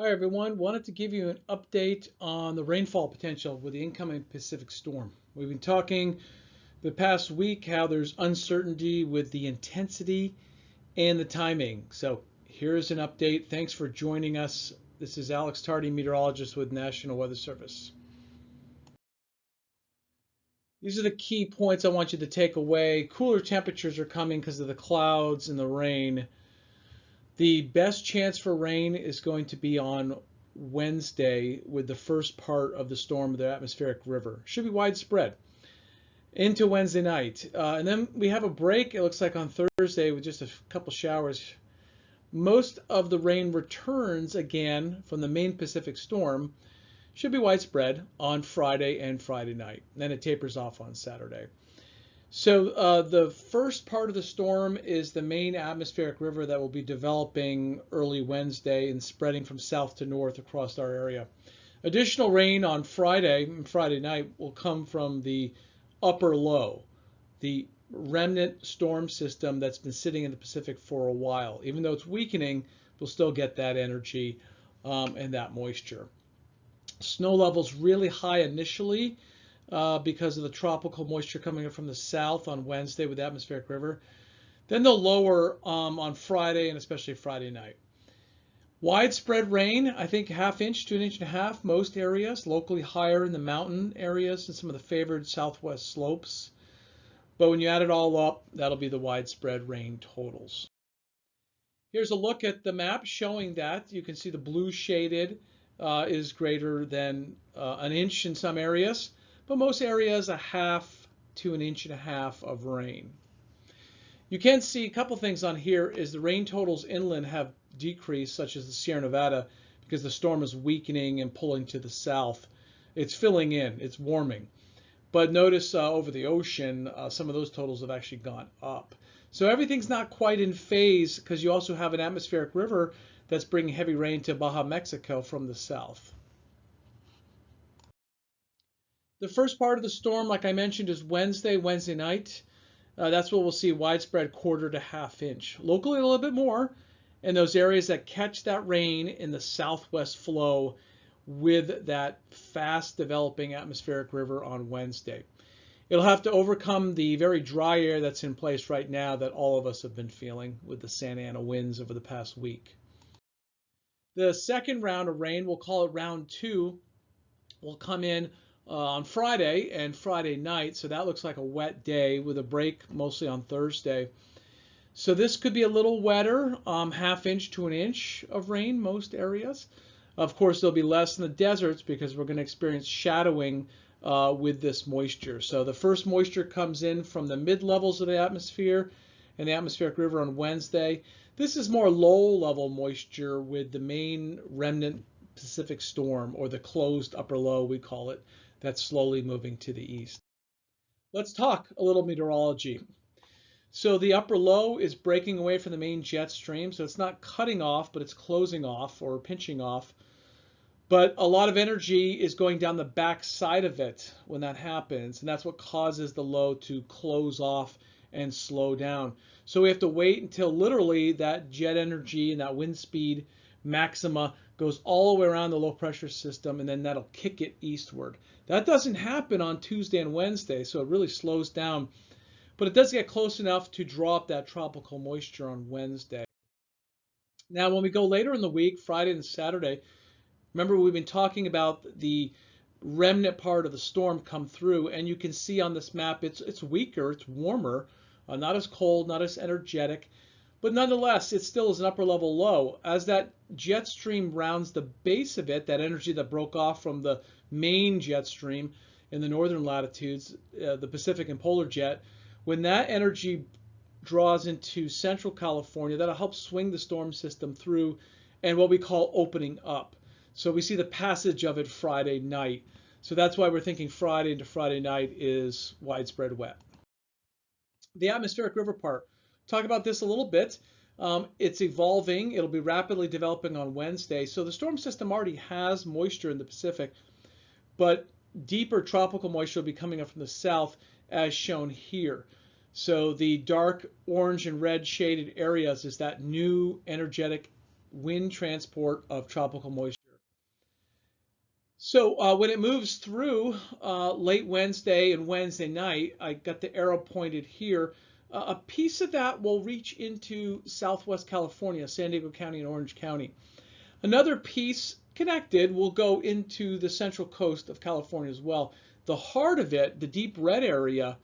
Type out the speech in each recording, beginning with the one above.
Hi everyone, wanted to give you an update on the rainfall potential with the incoming Pacific storm. We've been talking the past week how there's uncertainty with the intensity and the timing. So here's an update. Thanks for joining us. This is Alex Tardy, meteorologist with National Weather Service. These are the key points I want you to take away. Cooler temperatures are coming because of the clouds and the rain. The best chance for rain is going to be on Wednesday with the first part of the storm of the atmospheric river. Should be widespread into Wednesday night. And then we have a break, it looks like on Thursday, with just a couple showers. Most of the rain returns again from the main Pacific storm. Should be widespread on Friday and Friday night. Then it tapers off on Saturday. So the first part of the storm is the main atmospheric river that will be developing early Wednesday and spreading from south to north across our area. Additional rain on Friday and Friday night will come from the upper low, the remnant storm system that's been sitting in the Pacific for a while. Even though it's weakening, we'll still get that energy and that moisture. Snow levels really high initially because of the tropical moisture coming in from the south on Wednesday with the atmospheric river. Then they'll lower on Friday and especially Friday night. Widespread rain, I think ½ inch to 1.5 inches, most areas, locally higher in the mountain areas and some of the favored southwest slopes. But when you add it all up, that'll be the widespread rain totals. Here's a look at the map showing that. You can see the blue shaded is greater than 1 inch in some areas. But most areas, ½ to 1.5 inches of rain. You can see a couple things on here is the rain totals inland have decreased, such as the Sierra Nevada, because the storm is weakening and pulling to the south. It's filling in, it's warming. But notice over the ocean, some of those totals have actually gone up. So everything's not quite in phase because you also have an atmospheric river that's bringing heavy rain to Baja Mexico from the south. The first part of the storm, like I mentioned, is Wednesday night. That's where we'll see widespread 1/4 to ½ inch. Locally a little bit more in those areas that catch that rain in the southwest flow with that fast developing atmospheric river on Wednesday. It'll have to overcome the very dry air that's in place right now that all of us have been feeling with the Santa Ana winds over the past week. The second round of rain, we'll call it round 2, will come in on Friday and Friday night, so that looks like a wet day with a break mostly on Thursday. So this could be a little wetter, ½ inch to 1 inch of rain most areas. Of course, there'll be less in the deserts because we're going to experience shadowing with this moisture. So the first moisture comes in from the mid-levels of the atmosphere and the atmospheric river on Wednesday. This is more low-level moisture with the main remnant Pacific storm, or the closed upper low, we call it, that's slowly moving to the east. Let's talk a little meteorology. So the upper low is breaking away from the main jet stream, so it's not cutting off, but it's closing off or pinching off. But a lot of energy is going down the back side of it when that happens, and that's what causes the low to close off and slow down. So we have to wait until literally that jet energy and that wind speed maxima goes all the way around the low pressure system, and then that'll kick it eastward. That doesn't happen on Tuesday and Wednesday, so it really slows down. But it does get close enough to draw up that tropical moisture on Wednesday. Now, when we go later in the week, Friday and Saturday, remember we've been talking about the remnant part of the storm come through, and you can see on this map it's weaker, it's warmer, not as cold, not as energetic. But nonetheless, it still is an upper level low. As that jet stream rounds the base of it, that energy that broke off from the main jet stream in the northern latitudes, the Pacific and polar jet, when that energy draws into central California, that'll help swing the storm system through and what we call opening up. So we see the passage of it Friday night. So that's why we're thinking Friday into Friday night is widespread wet. The atmospheric river part. Talk about this a little bit. It's evolving. It'll be rapidly developing on Wednesday. So the storm system already has moisture in the Pacific, but deeper tropical moisture will be coming up from the south as shown here. So the dark orange and red shaded areas is that new energetic wind transport of tropical moisture. So when it moves through late Wednesday and Wednesday night, I got the arrow pointed here. A piece of that will reach into Southwest California, San Diego County and Orange County. Another piece connected will go into the central coast of California as well. The heart of it, the deep red area,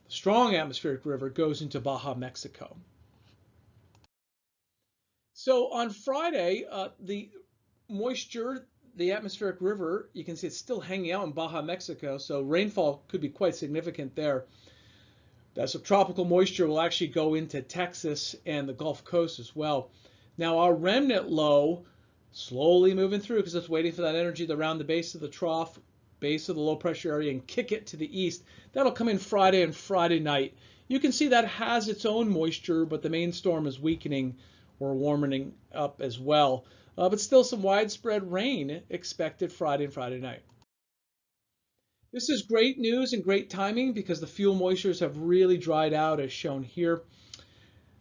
the strong atmospheric river, goes into Baja, Mexico. So on Friday, the moisture, the atmospheric river, you can see it's still hanging out in Baja, Mexico, so rainfall could be quite significant there. That subtropical moisture will actually go into Texas and the Gulf Coast as well. Now our remnant low, slowly moving through because it's waiting for that energy to round the base of the trough, base of the low pressure area, and kick it to the east. That'll come in Friday and Friday night. You can see that has its own moisture, but the main storm is weakening or warming up as well. But still some widespread rain expected Friday and Friday night. This is great news and great timing because the fuel moistures have really dried out as shown here.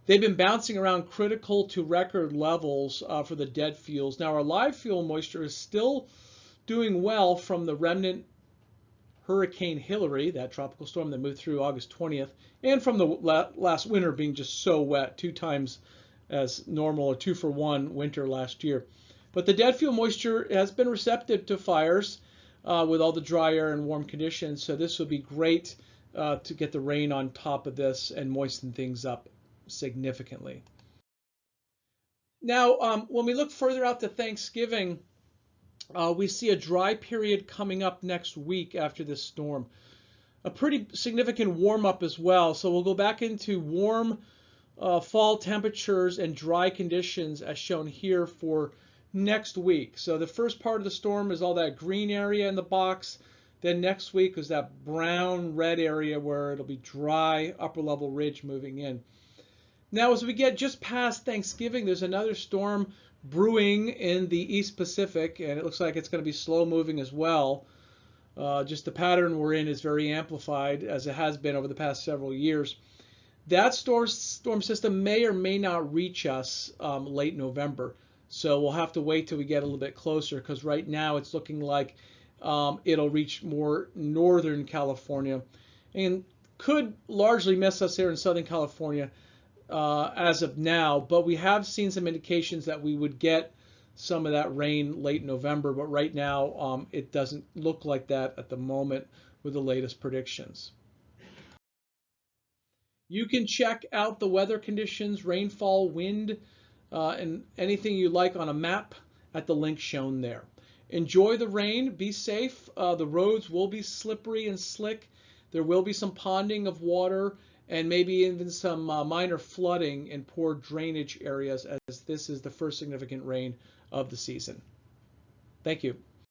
They've been bouncing around critical to record levels for the dead fuels. Now our live fuel moisture is still doing well from the remnant Hurricane Hillary, that tropical storm that moved through August 20th, and from the last winter being just so wet, 2 times as normal, a 2-for-1 winter last year. But the dead fuel moisture has been receptive to fires with all the dry air and warm conditions, so this would be great to get the rain on top of this and moisten things up significantly. Now, when we look further out to Thanksgiving, we see a dry period coming up next week after this storm. A pretty significant warm up as well, so we'll go back into warm fall temperatures and dry conditions as shown here for next week. So the first part of the storm is all that green area in the box. Then next week is that brown red area where it'll be dry upper level ridge moving in. Now as we get just past Thanksgiving, there's another storm brewing in the East Pacific, and it looks like it's going to be slow moving as well. Just the pattern we're in is very amplified as it has been over the past several years. That storm system may or may not reach us late November. So we'll have to wait till we get a little bit closer because right now it's looking like it'll reach more northern California and could largely miss us here in Southern California as of now. But we have seen some indications that we would get some of that rain late November. But right now it doesn't look like that at the moment with the latest predictions. You can check out the weather conditions, rainfall, wind, and anything you like on a map at the link shown there. Enjoy the rain, be safe. The roads will be slippery and slick. There will be some ponding of water and maybe even some minor flooding in poor drainage areas as this is the first significant rain of the season. Thank you.